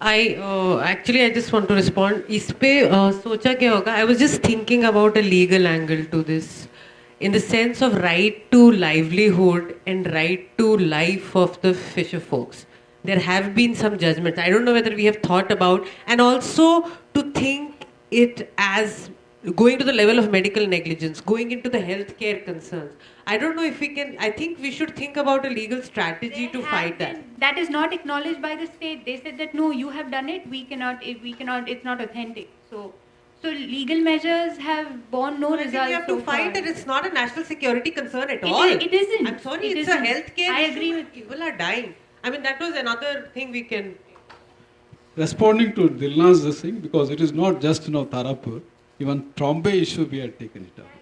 I just want to respond. इस पे सोचा क्या होगा? I was just thinking about a legal angle to this, in the sense of right to livelihood and right to life of the fisher folks. There have been some judgments. I don't know whether we have thought about, and also to think it as going to the level of medical negligence, going into the healthcare concerns. I don't know if we can. I think we should think about a legal strategy to fight that. That is not acknowledged by the state. They said that no, you have done it. We cannot. We cannot. It's not authentic. So legal measures have borne no I think results. we have to so fight far. that it's not a national security concern at all. It isn't. I'm sorry, It it's isn't. a healthcare I issue. agree with you. People are dying. I mean, that was another thing we can. Responding to Dilna's thing, because it is not just Tarapur, even Trombay issue we had taken it up.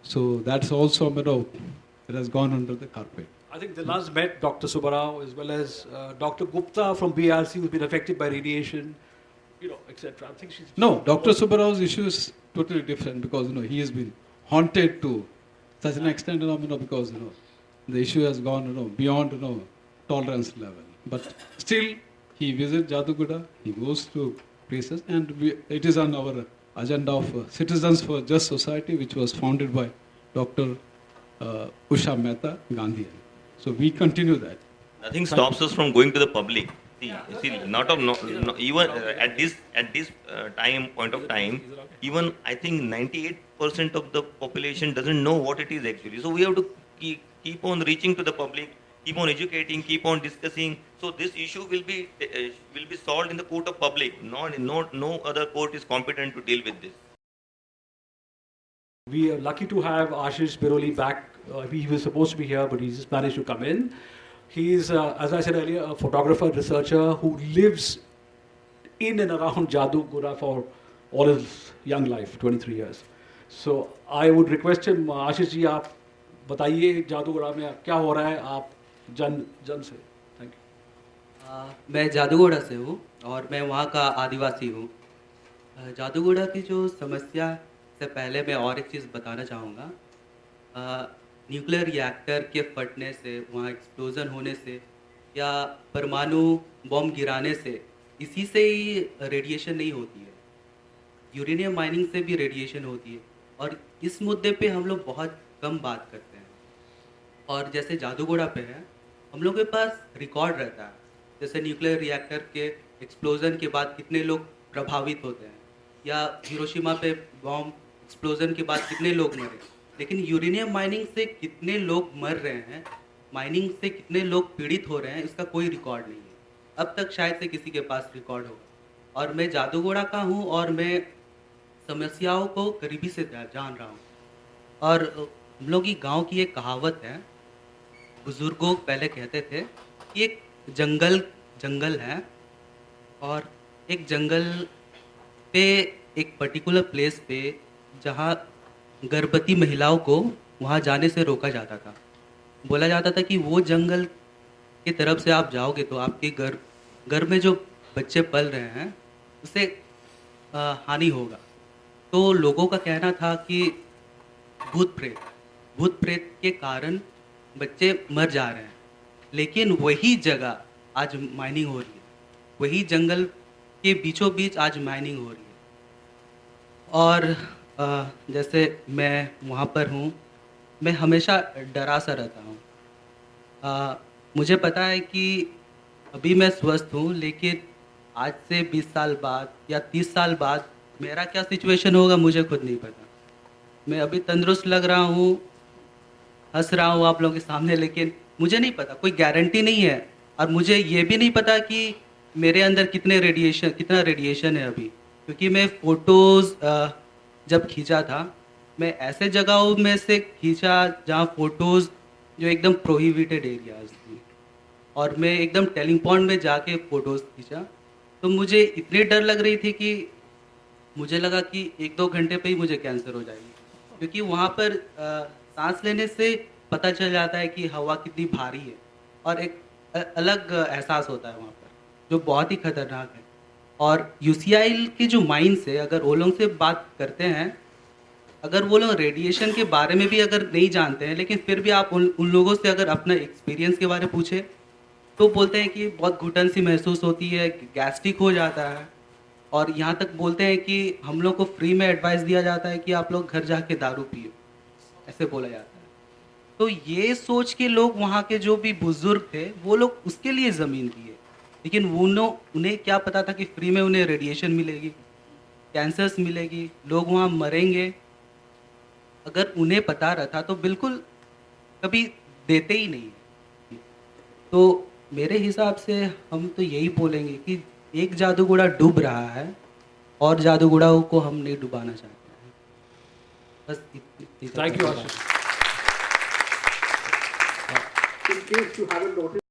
So that's also it has gone under the carpet. I think Dilna's met Dr. Subbarao as well as Dr. Gupta from BRC, who's been affected by radiation, etc. I think she's... No, Dr. Subbarao's issue is totally different because he has been haunted to such an extent, because the issue has gone beyond tolerance level. But still, he visits Jadugoda, he goes to places, and it is on our agenda of Citizens for Just Society, which was founded by Dr. Usha Mehta, Gandhian. So we continue that. Nothing stops us from going to the public. Even at this point of time, even I think 98% of the population doesn't know what it is actually. So we have to keep on reaching to the public, keep on educating, keep on discussing. So this issue will be solved in the court of public. No other court is competent to deal with this. We are lucky to have Ashish Biroli back. He was supposed to be here, but he just managed to come in. He is, as I said earlier, a photographer, researcher who lives in and around Jadugoda for all his young life, 23 years. So I would request him, Ashish ji, आप बताइए जादूगोड़ा में क्या हो रहा है आप जन से. Thank you. मैं जादूगोड़ा से हूँ और मैं वहाँ का आदिवासी हूँ. जादूगोड़ा की जो समस्या से पहले मैं और एक चीज़ बताना चाहूँगा. न्यूक्लियर रिएक्टर के फटने से, वहाँ एक्सप्लोजन होने से या परमाणु बम गिराने से, इसी से ही रेडिएशन नहीं होती है. यूरेनियम माइनिंग से भी रेडिएशन होती है और इस मुद्दे पे हम लोग बहुत कम बात करते हैं. और जैसे जादूगोड़ा पे है, हम लोग के पास रिकॉर्ड रहता है, जैसे न्यूक्लियर रिएक्टर के एक्सप्लोजन के बाद कितने लोग प्रभावित होते हैं या हिरोशिमा पे बम एक्सप्लोजन के बाद कितने लोग मरे. लेकिन यूरेनियम माइनिंग से कितने लोग मर रहे हैं, माइनिंग से कितने लोग पीड़ित हो रहे हैं, इसका कोई रिकॉर्ड नहीं है. अब तक शायद से किसी के पास रिकॉर्ड होगा. और मैं जादूगोड़ा का हूँ और मैं समस्याओं को करीबी से जान रहा हूँ. और हम लोग की गांव की एक कहावत है, बुजुर्गों पहले कहते थे कि एक जंगल है और एक जंगल पे एक पर्टिकुलर प्लेस पे जहाँ गर्भवती महिलाओं को वहाँ जाने से रोका जाता था. बोला जाता था कि वो जंगल की तरफ से आप जाओगे तो आपके घर में जो बच्चे पल रहे हैं उससे हानि होगा. तो लोगों का कहना था कि भूत प्रेत के कारण बच्चे मर जा रहे हैं. लेकिन वही जगह आज माइनिंग हो रही है, वही जंगल के बीचों बीच आज माइनिंग हो रही है. और जैसे मैं वहाँ पर हूँ, मैं हमेशा डरा सा रहता हूँ. मुझे पता है कि अभी मैं स्वस्थ हूँ, लेकिन आज से 20 साल बाद या 30 साल बाद मेरा क्या सिचुएशन होगा मुझे खुद नहीं पता. मैं अभी तंदुरुस्त लग रहा हूँ, हंस रहा हूँ आप लोगों के सामने, लेकिन मुझे नहीं पता, कोई गारंटी नहीं है. और मुझे ये भी नहीं पता कि मेरे अंदर कितना रेडिएशन है अभी, क्योंकि मैं फ़ोटोज़ जब खींचा था, मैं ऐसे जगहों में से खींचा जहाँ फ़ोटोज़ जो एकदम प्रोहिबिटेड एरियाज़ थी, और मैं एकदम टेलिंग पॉइंट में जाके फ़ोटोज़ खींचा. तो मुझे इतनी डर लग रही थी कि मुझे लगा कि 1-2 घंटे पे ही मुझे कैंसर हो जाएगी, क्योंकि वहाँ पर सांस लेने से पता चल जाता है कि हवा कितनी भारी है और एक अलग एहसास होता है वहाँ पर, जो बहुत ही ख़तरनाक है. और यूसीआई की जो माइंस है, अगर वो लोग से बात करते हैं, अगर वो लोग रेडिएशन के बारे में भी अगर नहीं जानते हैं, लेकिन फिर भी आप उन लोगों से अगर अपना एक्सपीरियंस के बारे में पूछे तो बोलते हैं कि बहुत घुटन सी महसूस होती है, गैस्ट्रिक हो जाता है, और यहाँ तक बोलते हैं कि हम लोग को फ्री में एडवाइस दिया जाता है कि आप लोग घर जाके दारू पियो, ऐसे बोला जाता है। तो ये सोच के लोग, वहाँ के जो भी बुजुर्ग थे, वो लोग उसके लिए ज़मीन दिए, लेकिन उन्हें क्या पता था कि फ्री में उन्हें रेडिएशन मिलेगी, कैंसर्स मिलेगी, लोग वहाँ मरेंगे। अगर उन्हें पता रहता तो बिल्कुल कभी देते ही नहीं। तो मेरे हिसाब से हम तो यही बोलेंगे कि एक जादूगोड़ा डूब रहा है और जादूगोड़ाओं को हम नहीं डुबाना चाहते हैं। बस इतनी Thank you, Ashish. In case you haven't noticed,